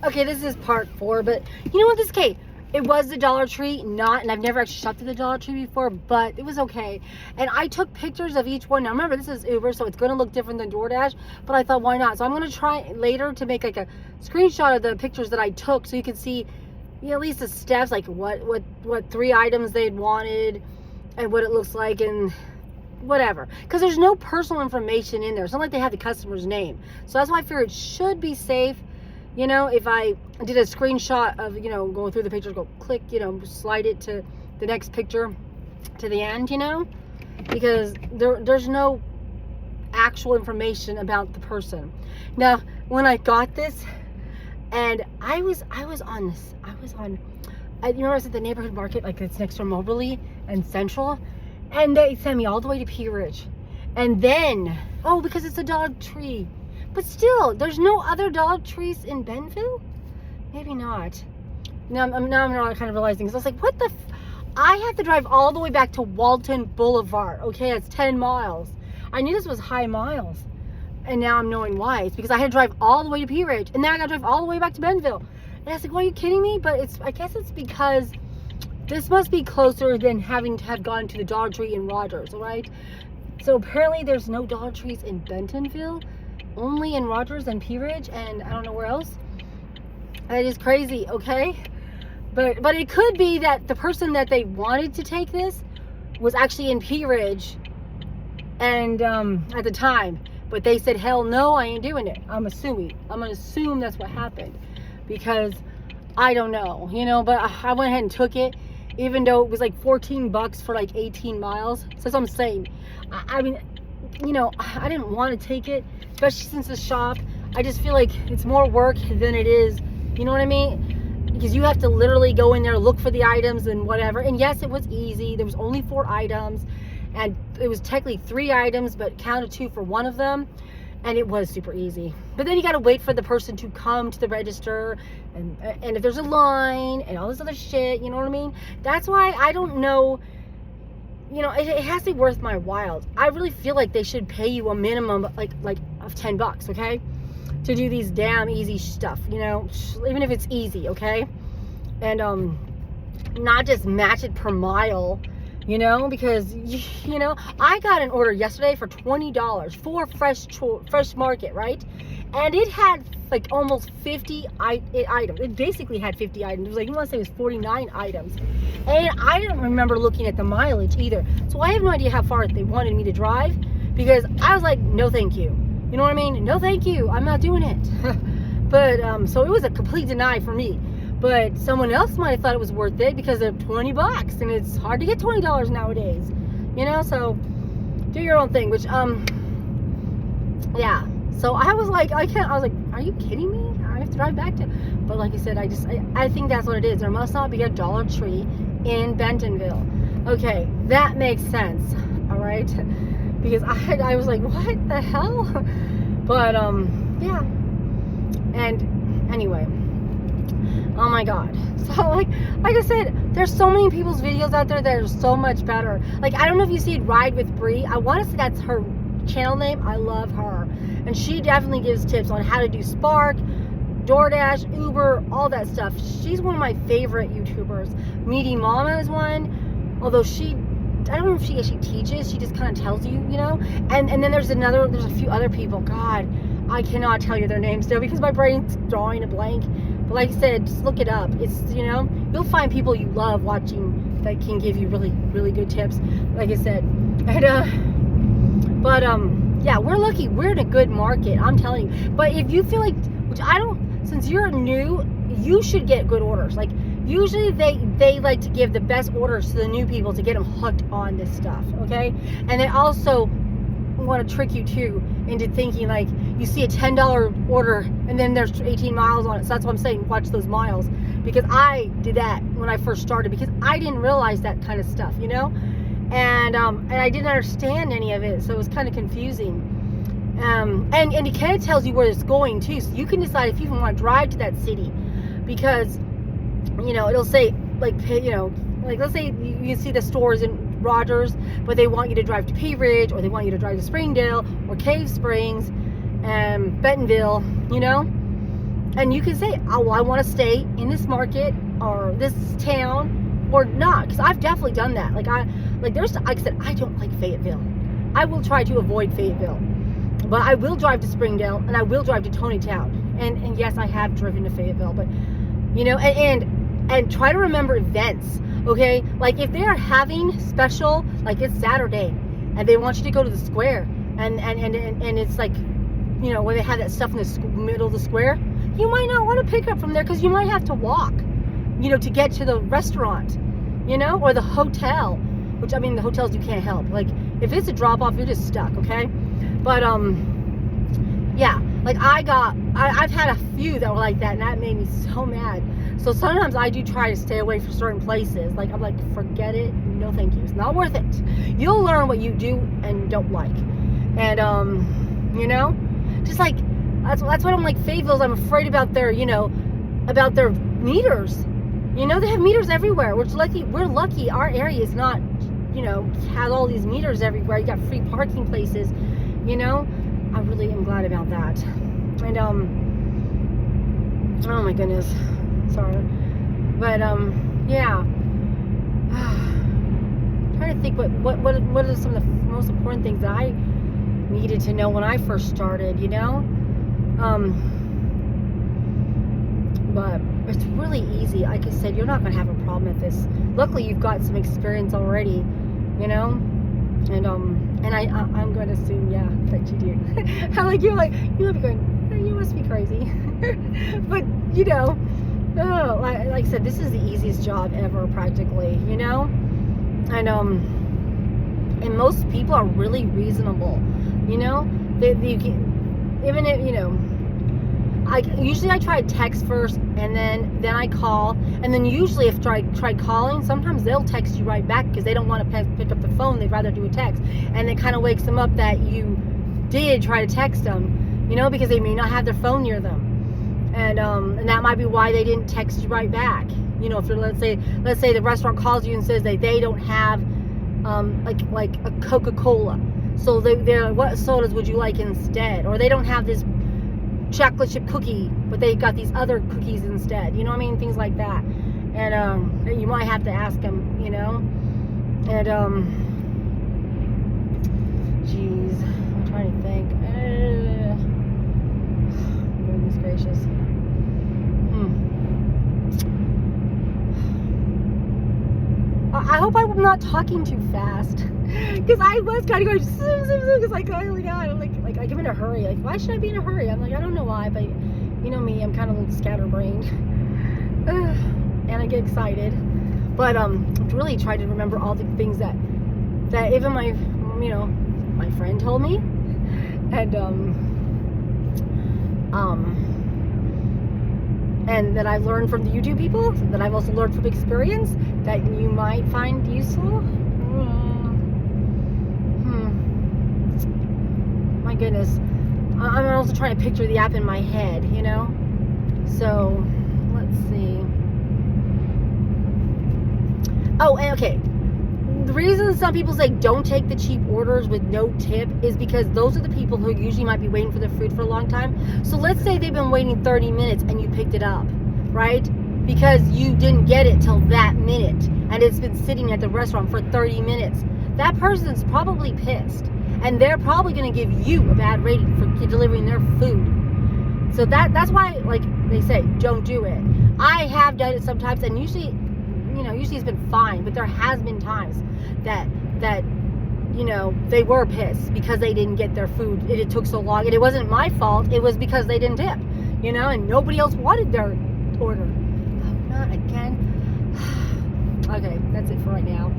Okay, this is part 4, but you know what? This is okay. It was the Dollar Tree, and I've never actually shopped at the Dollar Tree before, but it was okay. And I took pictures of each one. Now remember, this is Uber, so it's going to look different than DoorDash, but I thought, why not? So I'm going to try later to make like a screenshot of the pictures that I took, so you can see, at least the steps, like what 3 items they'd wanted, and what it looks like, and whatever. Because there's no personal information in there. It's not like they have the customer's name. So that's why I figure it should be safe. If I did a screenshot of, going through the pictures, go click, slide it to the next picture to the end, because there's no actual information about the person. Now, when I got this, and I was on, I was at the neighborhood market, like it's next to Moberly and Central, and they sent me all the way to Pea Ridge. And then, because it's a Dollar Tree. But still, there's no other Dollar Trees in Bentonville? Maybe not. Now I'm kind of realizing, because I was like, what the I have to drive all the way back to Walton Boulevard. Okay, it's 10 miles. I knew this was high miles. And now I'm knowing why. It's because I had to drive all the way to Pea Ridge. And then I got to drive all the way back to Bentonville. And I was like, well, are you kidding me? But I guess it's because this must be closer than having to have gone to the Dollar Tree in Rogers, right? So apparently there's no Dollar Trees in Bentonville. Only in Rogers and Pea Ridge, and I don't know where else. That is crazy, okay? But it could be that the person that they wanted to take this was actually in Pea Ridge, and at the time, but they said, hell no, I ain't doing it. I'm gonna assume that's what happened, because I don't know, but I went ahead and took it, even though it was like $14 for like 18 miles. So that's what I'm saying. I mean, I didn't want to take it, especially since the shop. I just feel like it's more work than it is, you know what I mean? Because you have to literally go in there, look for the items and whatever. And yes, it was easy. There was only 4 items, and it was technically 3 items, but counted 2 for one of them. And it was super easy. But then you got to wait for the person to come to the register, and if there's a line and all this other shit, you know what I mean? That's why I don't know. It has to be worth my while. I really feel like they should pay you a minimum like of $10, okay, to do these damn easy stuff, even if it's easy, okay, and not just match it per mile, because I got an order yesterday for $20 for Fresh Market, right? And it had like almost 50 items. It basically had 50 items. It was like, you want to say it was 49 items. And I didn't remember looking at the mileage either. So I have no idea how far they wanted me to drive, because I was like, no thank you. You know what I mean? No thank you. I'm not doing it. But so it was a complete deny for me. But someone else might have thought it was worth it because they're $20, and it's hard to get $20 nowadays. So do your own thing, which yeah. So I was like, I was like, are you kidding me? I have to drive back to, but like I said, I think that's what it is. There must not be a Dollar Tree in Bentonville. Okay, that makes sense. All right, because I was like, what the hell? But yeah. And anyway, oh my god. So like I said, there's so many people's videos out there that are so much better. Like, I don't know if you see Ride with Bree. I want to say that's her channel name. I love her, and she definitely gives tips on how to do Spark, DoorDash, Uber, all that stuff. She's one of my favorite YouTubers. Meaty Mama is one, although I don't know if she actually teaches. She just kind of tells you, and then there's a few other people. God, I cannot tell you their names still because my brain's drawing a blank. But like I said, just look it up. It's, you'll find people you love watching that can give you really, really good tips. Like I said, and but yeah, we're lucky. We're in a good market, I'm telling you. But if you feel like, since you're new, you should get good orders. Like, usually they like to give the best orders to the new people to get them hooked on this stuff, okay? And they also want to trick you too into thinking like you see a $10 order and then there's 18 miles on it. So that's what I'm saying, watch those miles, because I did that when I first started, because I didn't realize that kind of stuff, and I didn't understand any of it, so it was kind of confusing. And it kind of tells you where it's going too, so you can decide if you even want to drive to that city, because it'll say like let's say you see the stores in Rogers, but they want you to drive to Pea Ridge, or they want you to drive to Springdale or Cave Springs and Bentonville, And you can say, oh, well, I want to stay in this market or this town or not, because I've definitely done that. Like I said, I don't like Fayetteville. I will try to avoid Fayetteville, but I will drive to Springdale and I will drive to Tonytown. And yes, I have driven to Fayetteville, but you know, and try to remember events. Okay, like if they are having special, like it's Saturday, and they want you to go to the square, and it's like, you know, where they have that stuff in the middle of the square, you might not want to pick up from there because you might have to walk, you know, to get to the restaurant, you know, or the hotel. Which, I mean, the hotels you can't help. Like if it's a drop off, you're just stuck. Okay, but yeah, like I've had a few that were like that, and that made me so mad. So sometimes I do try to stay away from certain places. Like I'm like, forget it, no thank you, it's not worth it. You'll learn what you do and don't like. And you know, just like that's what I'm like. Fayetteville's, I'm afraid about their, you know, about their meters. You know, they have meters everywhere. We're lucky our area is not, you know, has all these meters everywhere. You got free parking places, you know. I really am glad about that. And oh my goodness, sorry, but yeah. I'm trying to think what are some of the most important things that I needed to know when I first started, you know. But it's really easy. Like I said, you're not gonna have a problem with this. Luckily, you've got some experience already, you know. And I'm going to assume, yeah, that you do. How like you might be going, oh, you must be crazy. But you know, oh, like I said, this is the easiest job ever, practically, you know. And most people are really reasonable, you know. You can, even if, you know, I try to text first, and then I call, and then usually if I try calling, sometimes they'll text you right back because they don't want to pick up the phone. They'd rather do a text, and it kind of wakes them up that you did try to text them, you know, because they may not have their phone near them, and that might be why they didn't text you right back. You know, if you're, let's say the restaurant calls you and says that they don't have like a Coca-Cola, so they're, what sodas would you like instead, or they don't have this chocolate chip cookie, but they got these other cookies instead, you know what I mean, things like that. And you might have to ask them, you know. And geez, I'm trying to think. Goodness gracious. I hope I'm not talking too fast, because I was kind of going zoom, zoom, zoom, because like, oh my god, I'm like I'm in a hurry. Like, why should I be in a hurry? I'm like, I don't know why, but you know me, I'm kind of a little scatterbrained, and I get excited. But really try to remember all the things that even my, you know, my friend told me, and that I've learned from the YouTube people, that I've also learned from experience, that you might find useful. My goodness. I'm also trying to picture the app in my head, you know? So, let's see. Oh, and okay. The reason some people say don't take the cheap orders with no tip is because those are the people who usually might be waiting for their food for a long time. So let's say they've been waiting 30 minutes and you picked it up, right? Because you didn't get it till that minute and it's been sitting at the restaurant for 30 minutes. That person's probably pissed, and they're probably going to give you a bad rating for delivering their food. So that's why, like they say, don't do it. I have done it sometimes, and usually it's been fine, but there has been times that you know, they were pissed because they didn't get their food. It took so long, and it wasn't my fault. It was because they didn't tip, you know, and nobody else wanted their order. Oh, not again. Okay, that's it for right now.